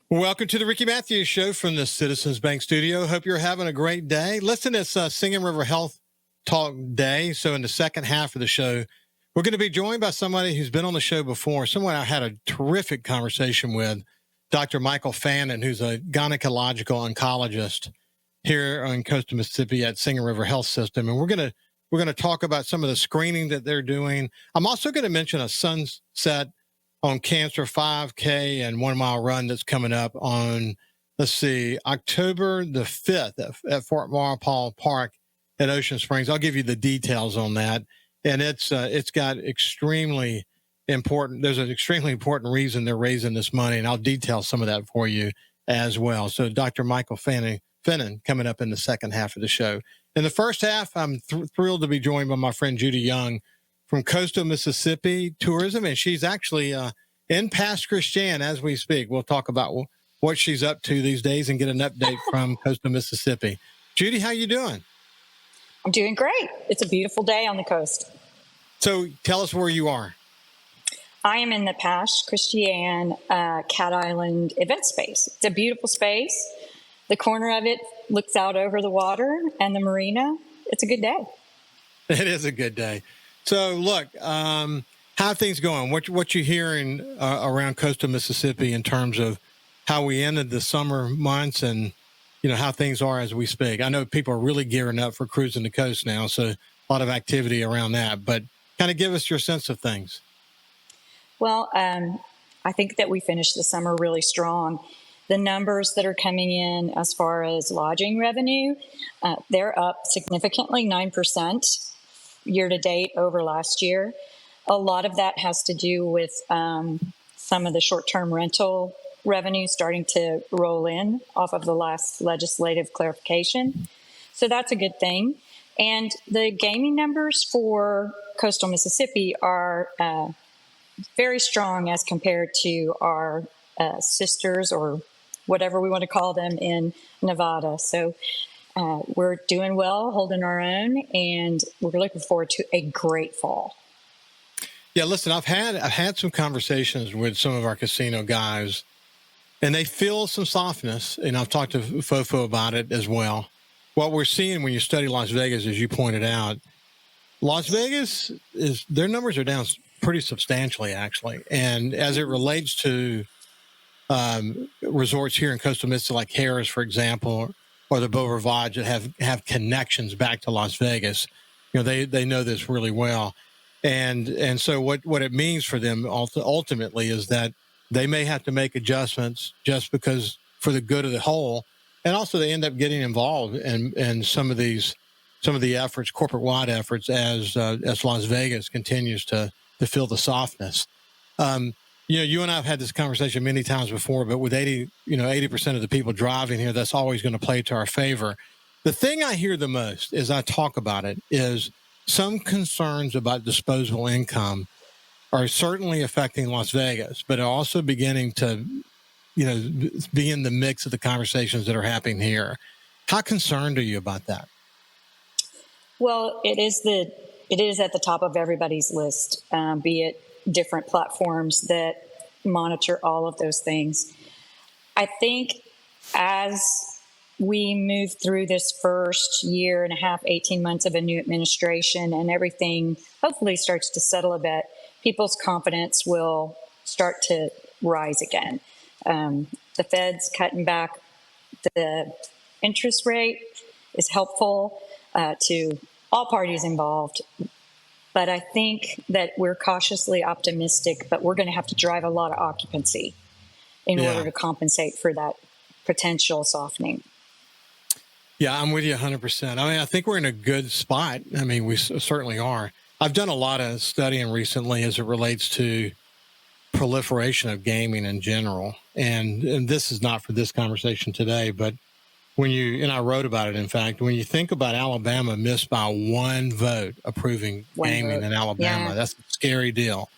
Welcome to the Ricky Matthews Show from the Citizens Bank Studio. Hope you're having a great day. Listen, it's Singing River Health Talk Day. So in the second half of the show, we're going to be joined by somebody who's been on the show before, someone I had a terrific conversation with, Dr. Michael Fannin, who's a gynecological oncologist here on Coastal Mississippi at Singing River Health System. And we're going to talk about some of the screening that they're doing. I'm also going to mention a sunset on Cancer 5K and 1 mile run that's coming up on, October the 5th at Fort Walpole Park at Ocean Springs. I'll give you the details on that. And it's got extremely important, there's an extremely important reason they're raising this money, and I'll detail some of that for you as well. So Dr. Michael Fannin coming up in the second half of the show. In the first half, I'm thrilled to be joined by my friend Judy Young from Coastal Mississippi Tourism, and she's actually in Pass Christian as we speak. We'll talk about what she's up to these days and get an update from Coastal Mississippi. Judy, how you doing? I'm doing great. It's a beautiful day on the coast. So tell us where you are. I am in the Pass Christian Cat Island event space. It's a beautiful space. The corner of it looks out over the water and the marina. It's a good day. It is a good day. So, look, how are things going? What you hearing around Coastal Mississippi in terms of how we ended the summer months and, how things are as we speak? I know people are really gearing up for Cruisin the Coast now, so a lot of activity around that. But kind of give us your sense of things. Well, I think that we finished the summer really strong. The numbers that are coming in as far as lodging revenue, they're up significantly, 9%. Year to date over last year. A lot of that has to do with some of the short-term rental revenue starting to roll in off of the last legislative clarification. So that's a good thing. And the gaming numbers for Coastal Mississippi are very strong as compared to our sisters or whatever we want to call them in Nevada. So we're doing well, holding our own, and we're looking forward to a great fall. Yeah, listen, I've had some conversations with some of our casino guys, and they feel some softness, and I've talked to Fofo about it as well. What we're seeing when you study Las Vegas, as you pointed out, Las Vegas their numbers are down pretty substantially, actually. And as it relates to resorts here in Coastal Mississippi, like Harrah's, for example, or the Beau Rivage that have connections back to Las Vegas, they know this really well. And so what it means for them ultimately is that they may have to make adjustments just because for the good of the whole. And also they end up getting involved in some of the efforts, corporate-wide efforts, as Las Vegas continues to feel the softness. You and I have had this conversation many times before, but with 80% of the people driving here, that's always going to play to our favor. The thing I hear the most as I talk about it is some concerns about disposable income are certainly affecting Las Vegas, but are also beginning to, be in the mix of the conversations that are happening here. How concerned are you about that? Well, it is at the top of everybody's list, be it different platforms that monitor all of those things. I think as we move through this first year and a half, 18 months of a new administration, and everything hopefully starts to settle a bit, people's confidence will start to rise again. The Fed's cutting back the interest rate is helpful to all parties involved. But I think that we're cautiously optimistic, but we're going to have to drive a lot of occupancy in order to compensate for that potential softening. Yeah, I'm with you 100%. I mean, I think we're in a good spot. I mean, we certainly are. I've done a lot of studying recently as it relates to proliferation of gaming in general. And this is not for this conversation today, but and I wrote about it, in fact, when you think about Alabama missed by one vote approving gaming in Alabama, that's a scary deal.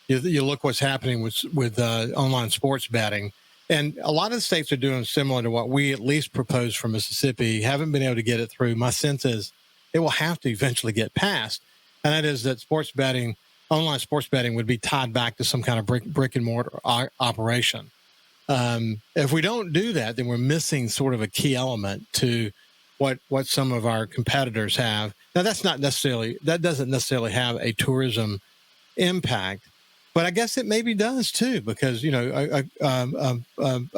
You look what's happening with online sports betting. And a lot of the states are doing similar to what we at least proposed for Mississippi, haven't been able to get it through. My sense is it will have to eventually get passed. And that is that online sports betting would be tied back to some kind of brick and mortar operation. If we don't do that, then we're missing sort of a key element to what some of our competitors have. Now, that doesn't necessarily have a tourism impact, but I guess it maybe does too, because a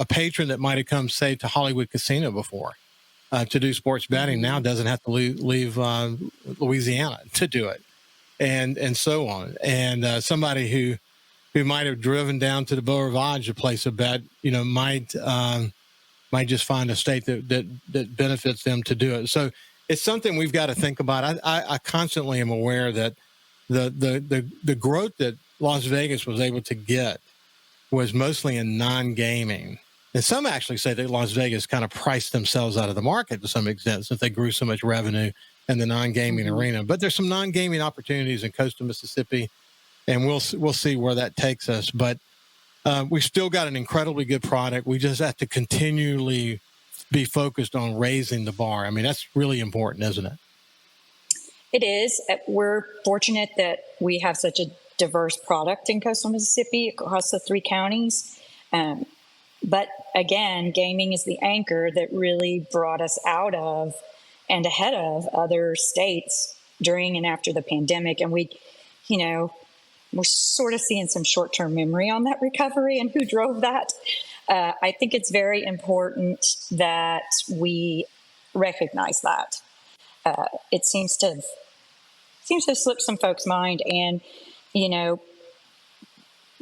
patron that might have come, say, to Hollywood Casino before to do sports betting now doesn't have to leave Louisiana to do it, and so on. And somebody who might have driven down to the Beau Rivage to place a bet, might just find a state that benefits them to do it. So it's something we've got to think about. I constantly am aware that the growth that Las Vegas was able to get was mostly in non-gaming. And some actually say that Las Vegas kind of priced themselves out of the market to some extent since they grew so much revenue in the non-gaming arena. But there's some non-gaming opportunities in coastal Mississippi, and we'll see where that takes us. But we've still got an incredibly good product. We just have to continually be focused on raising the bar. I mean, that's really important, isn't it? It is. We're fortunate that we have such a diverse product in coastal Mississippi across the 3 counties. But again, gaming is the anchor that really brought us out of and ahead of other states during and after the pandemic. And we're sort of seeing some short-term memory on that recovery and who drove that. I think it's very important that we recognize that. It seems to have slipped some folks' mind, and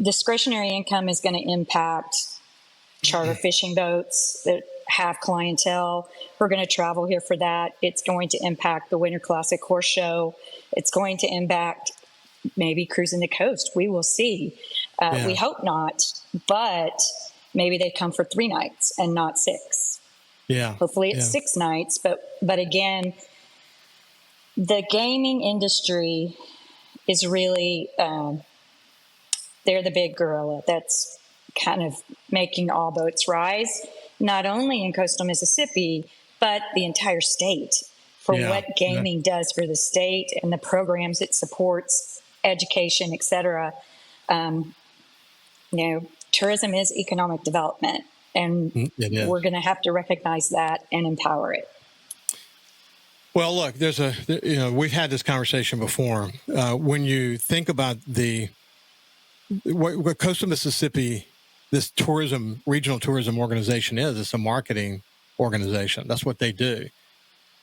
discretionary income is going to impact charter fishing boats that have clientele who are going to travel here for that. It's going to impact the Winter Classic Horse Show. It's going to impact maybe Cruisin the Coast. We will see. We hope not, but maybe they come for 3 nights and not 6. Yeah. Hopefully it's 6 nights. But again, the gaming industry is really, they're the big gorilla that's kind of making all boats rise, not only in coastal Mississippi, but the entire state for what gaming does for the state and the programs it supports, education, et cetera. Tourism is economic development, and we're going to have to recognize that and empower it. Well, look, we've had this conversation before. When you think about what coastal Mississippi, this regional tourism organization it's a marketing organization. That's what they do.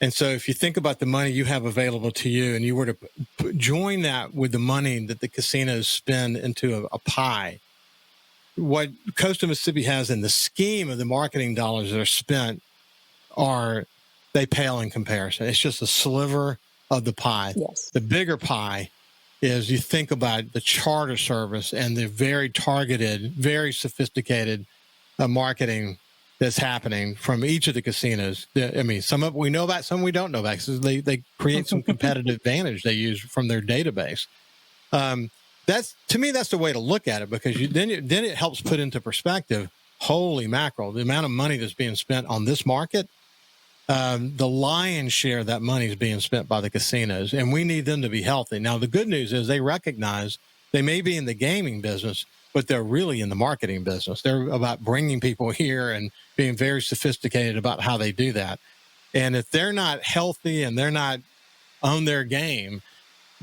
And so if you think about the money you have available to you and you were to join that with the money that the casinos spend into a pie, what coastal Mississippi has in the scheme of the marketing dollars that are spent they pale in comparison. It's just a sliver of the pie. Yes. The bigger pie is you think about the charter service and the very targeted, very sophisticated marketing that's happening from each of the casinos. I mean, some of it we know about, some we don't know about. So they create some competitive advantage they use from their database. To me, that's the way to look at it, because then it helps put into perspective, holy mackerel, the amount of money that's being spent on this market. The lion's share of that money is being spent by the casinos, and we need them to be healthy. Now, the good news is they recognize they may be in the gaming business, but they're really in the marketing business. They're about bringing people here and being very sophisticated about how they do that. And if they're not healthy and they're not on their game,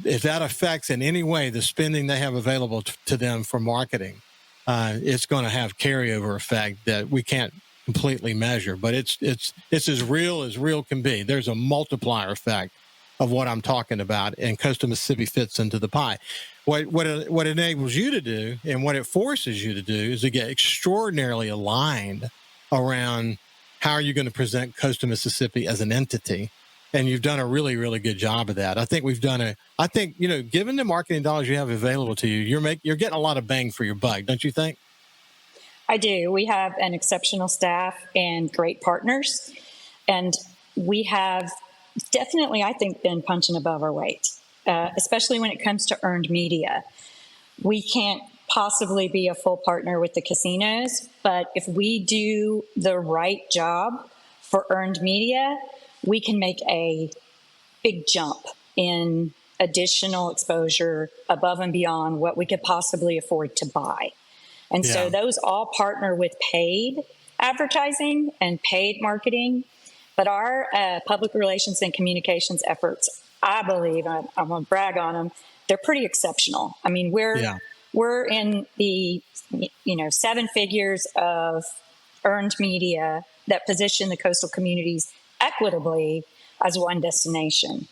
if that affects in any way the spending they have available to them for marketing, it's going to have carryover effect that we can't completely measure, but it's as real can be. There's a multiplier effect of what I'm talking about, and coastal Mississippi fits into the pie. What it enables you to do and what it forces you to do is to get extraordinarily aligned around how are you going to present coastal Mississippi as an entity. And you've done a really, really good job of that. I think given the marketing dollars you have available to you, you're getting a lot of bang for your buck, don't you think? I do. We have an exceptional staff and great partners. And we have definitely, I think, been punching above our weight, especially when it comes to earned media. We can't possibly be a full partner with the casinos, but if we do the right job for earned media, we can make a big jump in additional exposure above and beyond what we could possibly afford to buy. And so those all partner with paid advertising and paid marketing. But our public relations and communications efforts, I believe, I'm going to brag on them, they're pretty exceptional. I mean, we're in the, seven figures of earned media that position the coastal communities equitably as one destination.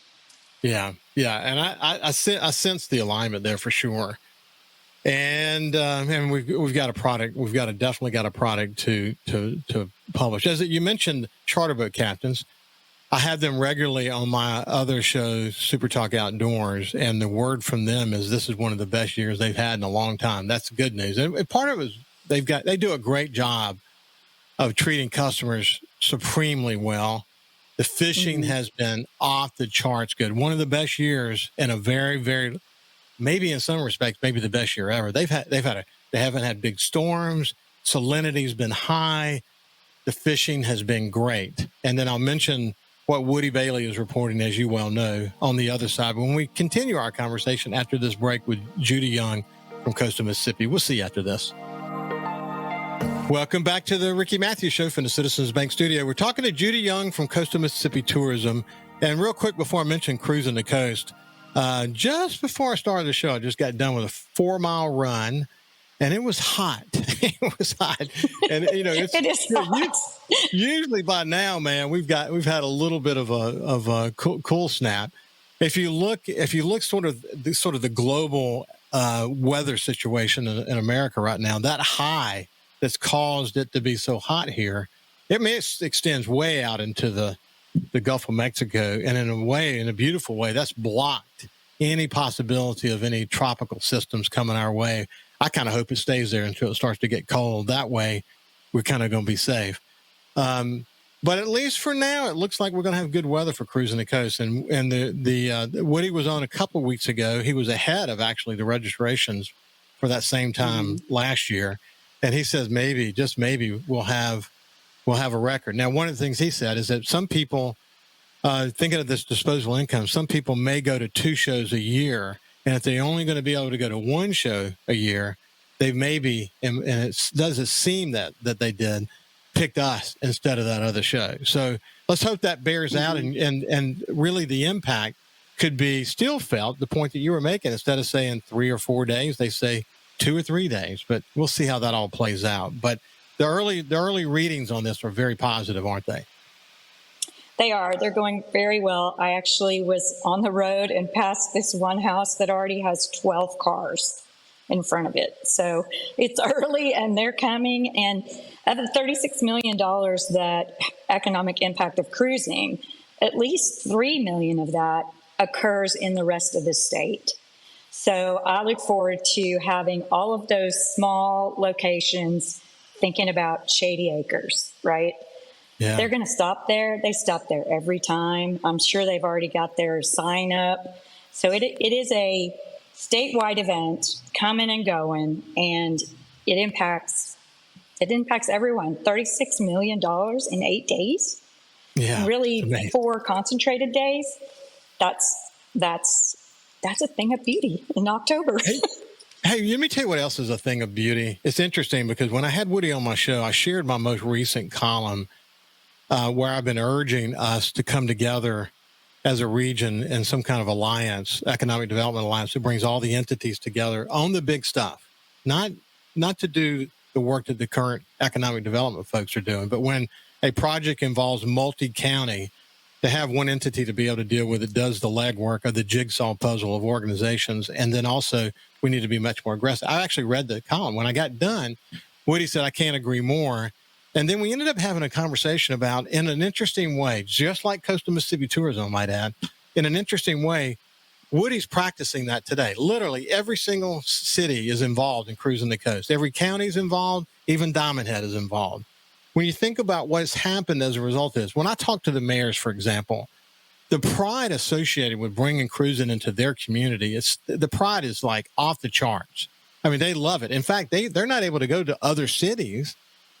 Yeah. And I sense the alignment there for sure. And we've got a product. We've definitely got a product to publish. As you mentioned, charter boat captains, I have them regularly on my other show, SuperTalk Outdoors, and the word from them is this is one of the best years they've had in a long time. That's good news. And part of it is they do a great job of treating customers supremely well. The fishing has been off the charts good. One of the best years in a very, very, maybe in some respects, maybe the best year ever. They haven't had big storms. Salinity's been high. The fishing has been great. And then I'll mention what Woody Bailey is reporting, as you well know, on the other side. When we continue our conversation after this break with Judy Young from Coastal Mississippi, we'll see you after this. Welcome back to the Ricky Matthews Show from the Citizens Bank Studio. We're talking to Judy Young from Coastal Mississippi Tourism. And real quick, before I mention Cruisin the Coast, just before I started the show, I just got done with a 4-mile run, and it was hot. It was hot, and it is hot. Usually by now, man, we've had a little bit of a cool snap. If you look sort of the global weather situation in America right now, that high that's caused it to be so hot here, it extends way out into the Gulf of Mexico, and in a beautiful way, that's blocked any possibility of any tropical systems coming our way. I kind of hope it stays there until it starts to get cold. That way, we're kind of going to be safe. But at least for now, it looks like we're going to have good weather for Cruisin the Coast. And Woody was on a couple of weeks ago. He was ahead of actually the registrations for that same time last year, and he says maybe, just maybe, we'll have a record. Now, one of the things he said is that some people, thinking of this disposable income, some people may go to 2 shows a year. And if they're only going to be able to go to 1 show a year, they maybe, and it doesn't seem that they did, picked us instead of that other show. So let's hope that bears out. And really the impact could be still felt, the point that you were making. Instead of saying 3 or 4 days, they say 2 or 3 days. But we'll see how that all plays out. But the early readings on this are very positive, aren't they? They are. They're going very well. I actually was on the road and passed this one house that already has 12 cars in front of it. So it's early and they're coming. And of the $36 million that economic impact of cruising, at least $3 million of that occurs in the rest of the state. So I look forward to having all of those small locations thinking about Shady Acres, right? Yeah. They're going to stop there. They stop there every time. I'm sure they've already got their sign up. So it is a statewide event coming and going, and it impacts everyone. $36 million in 8 days. Yeah, really 4 concentrated days. That's a thing of beauty in October. Hey, let me tell you what else is a thing of beauty. It's interesting because when I had Woody on my show, I shared my most recent column where I've been urging us to come together as a region in some kind of alliance, economic development alliance that brings all the entities together on the big stuff, not to do the work that the current economic development folks are doing, but when a project involves multi-county, to have one entity to be able to deal with it does the legwork of the jigsaw puzzle of organizations. And then also we need to be much more aggressive. I actually read the column. When I got done, Woody said, I can't agree more. And then we ended up having a conversation about, in an interesting way, just like Coastal Mississippi Tourism, I might add, in an interesting way, Woody's practicing that today. Literally every single city is involved in Cruisin the Coast. Every county is involved. Even Diamond Head is involved. When you think about what's happened as a result of this, when I talk to the mayors, for example, the pride associated with bringing Cruisin into their community, the pride is like off the charts. I mean, they love it. In fact, they're not able to go to other cities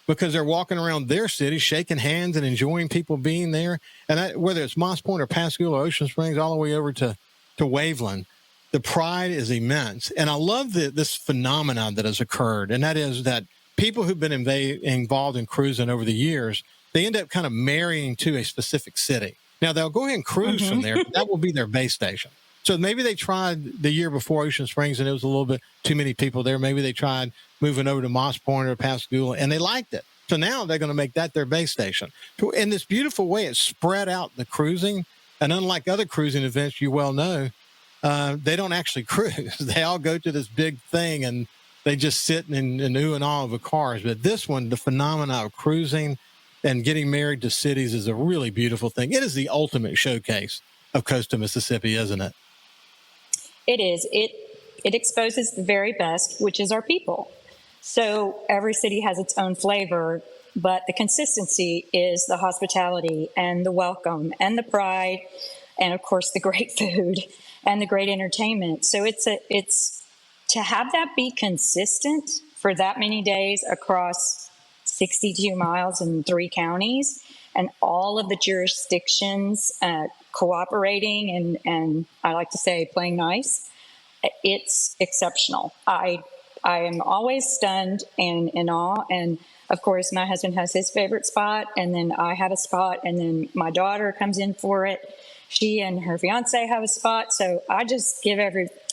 because they're walking around their city, shaking hands and enjoying people being there. And whether it's Moss Point or Pascagoula or Ocean Springs, all the way over to Waveland, the pride is immense. And I love this phenomenon that has occurred, and that is that people who've been involved in cruising over the years, they end up kind of marrying to a specific city. Now, they'll go ahead and cruise from there, but that will be their base station. So maybe they tried the year before Ocean Springs and it was a little bit too many people there. Maybe they tried moving over to Moss Point or Pascagoula and they liked it. So now they're going to make that their base station. So in this beautiful way, it's spread out the cruising. And unlike other cruising events, you well know, they don't actually cruise. They all go to this big thing and they just sit and ooh and ah of the cars. But this one, the phenomena of cruising and getting married to cities is a really beautiful thing. It is the ultimate showcase of coastal Mississippi, isn't it? It is. It exposes the very best, which is our people. So every city has its own flavor, but the consistency is the hospitality and the welcome and the pride, and of course the great food and the great entertainment. So it's to have that be consistent for that many days across 62 miles in 3 counties, and all of the jurisdictions cooperating and I like to say playing nice. It's exceptional. I am always stunned and in awe. And of course, my husband has his favorite spot, and then I have a spot, and then my daughter comes in for it. She and her fiance have a spot. So I just give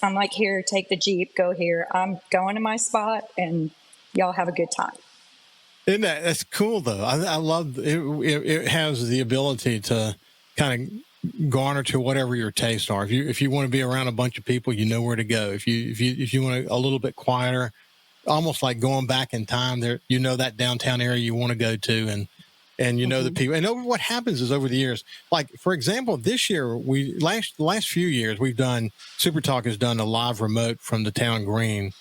I'm like, here, take the Jeep, go here. I'm going to my spot, and y'all have a good time. Isn't that's cool though? I love it. It has the ability to kind of garner to whatever your tastes are. If you want to be around a bunch of people, you know where to go. If you want a little bit quieter, almost like going back in time, there you know that downtown area you want to go to, and you know the people. And what happens is over the years, like for example, this year the last few years we've done SuperTalk has done a live remote from the town green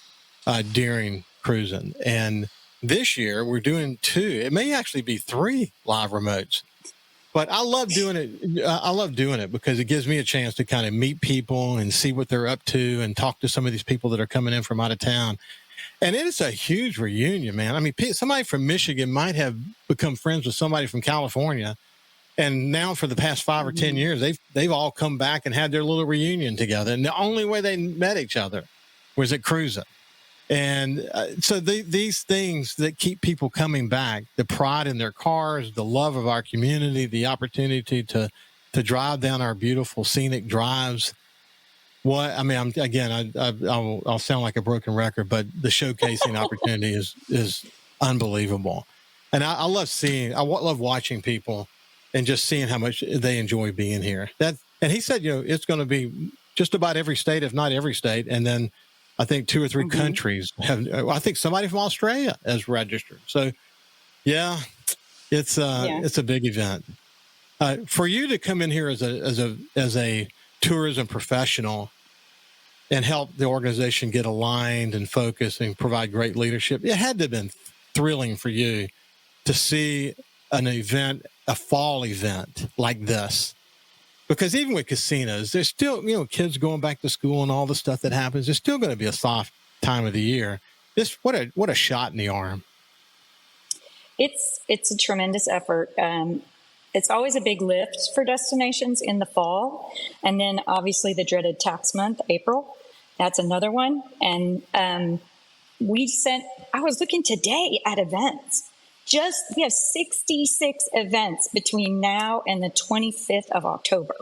during Cruisin, and this year we're doing 2. It may actually be 3 live remotes. But I love doing it. I love doing it because it gives me a chance to kind of meet people and see what they're up to and talk to some of these people that are coming in from out of town. And it is a huge reunion, man. I mean, somebody from Michigan might have become friends with somebody from California. And now for the past 5 or 10 years, they've all come back and had their little reunion together. And the only way they met each other was at Cruisin. And so these things that keep people coming back, the pride in their cars, the love of our community, the opportunity to drive down our beautiful scenic drives. I'll sound like a broken record, but the showcasing opportunity is unbelievable. And I love watching people and just seeing how much they enjoy being here. And he said, it's going to be just about every state, if not every state. And then I think 2 or 3 countries have. I think somebody from Australia has registered. So, yeah, it's a big event. For you to come in here as a tourism professional and help the organization get aligned and focused and provide great leadership, it had to have been thrilling for you to see a fall event like this. Because even with casinos, there's still, kids going back to school and all the stuff that happens. There's still going to be a soft time of the year. What a shot in the arm. It's a tremendous effort. It's always a big lift for destinations in the fall. And then obviously the dreaded tax month, April. That's another one. And I was looking today at events. We have 66 events between now and the 25th of October.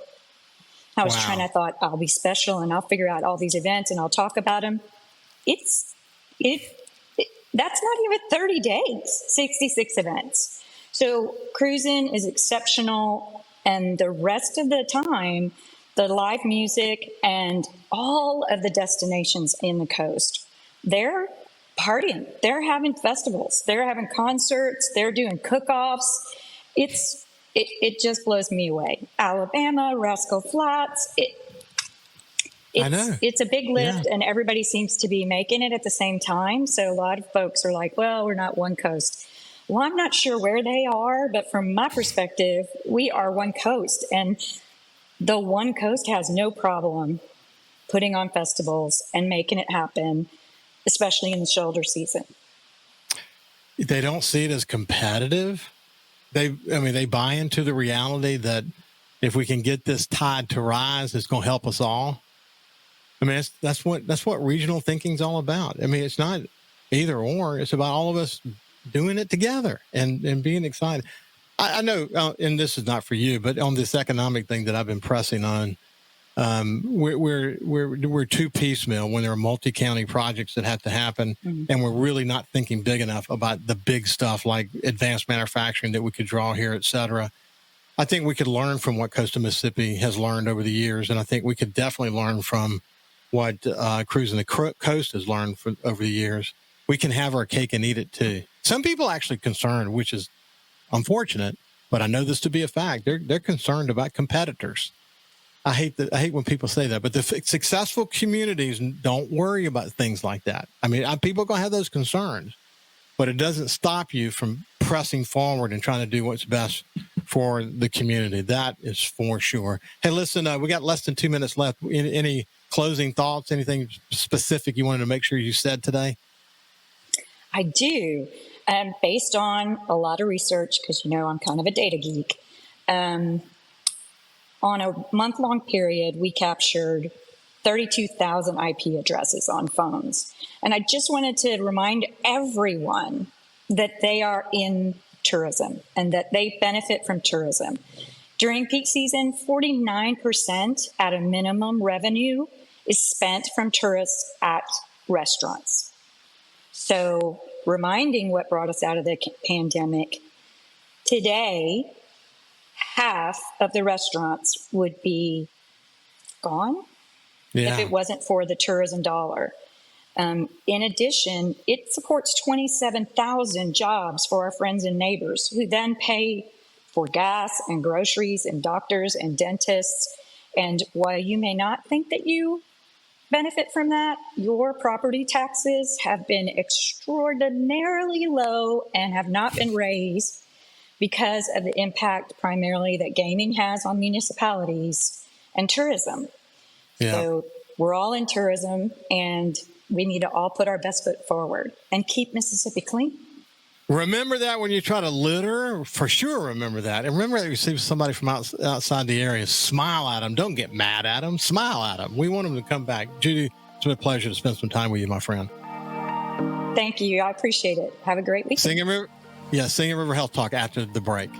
I thought I'll be special and I'll figure out all these events and I'll talk about them. That's not even 30 days, 66 events. So Cruisin is exceptional. And the rest of the time, the live music and all of the destinations in the coast, they're partying. They're having festivals. They're having concerts. They're doing cook-offs. It just blows me away. Alabama, Rascal Flats. I know. It's a big lift, and everybody seems to be making it at the same time. So a lot of folks are like, well, we're not one coast. Well, I'm not sure where they are, but from my perspective, we are one coast. And the one coast has no problem putting on festivals and making it happen, especially in the shoulder season. They don't see it as competitive. They buy into the reality that if we can get this tide to rise, it's going to help us all. I mean, that's what regional thinking's all about. I mean, it's not either or. It's about all of us doing it together and being excited. I know, and this is not for you, but on this economic thing that I've been pressing on, we're too piecemeal when there are multi-county projects that have to happen, and we're really not thinking big enough about the big stuff like advanced manufacturing that we could draw here, et cetera. I think we could learn from what Coastal Mississippi has learned over the years, and I think we could definitely learn from what Cruisin the Coast has learned over the years. We can have our cake and eat it too. Some people are actually concerned, which is unfortunate, but I know this to be a fact. They're concerned about competitors. I hate when people say that, but the successful communities don't worry about things like that. I mean, people are going to have those concerns, but it doesn't stop you from pressing forward and trying to do what's best for the community. That is for sure. Hey, listen, we got less than 2 minutes left. Any closing thoughts, anything specific you wanted to make sure you said today? I do. Based on a lot of research, because I'm kind of a data geek, on a month-long period, we captured 32,000 IP addresses on phones. And I just wanted to remind everyone that they are in tourism and that they benefit from tourism. During peak season, 49% at a minimum revenue is spent from tourists at restaurants. So reminding what brought us out of the pandemic, today, half of the restaurants would be gone if it wasn't for the tourism dollar. In addition, it supports 27,000 jobs for our friends and neighbors who then pay for gas and groceries and doctors and dentists. And while you may not think that you benefit from that, your property taxes have been extraordinarily low and have not been raised because of the impact primarily that gaming has on municipalities and tourism. Yeah. So we're all in tourism, and we need to all put our best foot forward and keep Mississippi clean. Remember that when you try to litter, for sure remember that. And remember that you see somebody from outside the area, smile at them. Don't get mad at them. Smile at them. We want them to come back. Judy, it's been a pleasure to spend some time with you, my friend. Thank you. I appreciate it. Have a great weekend. Singing River Health Talk after the break.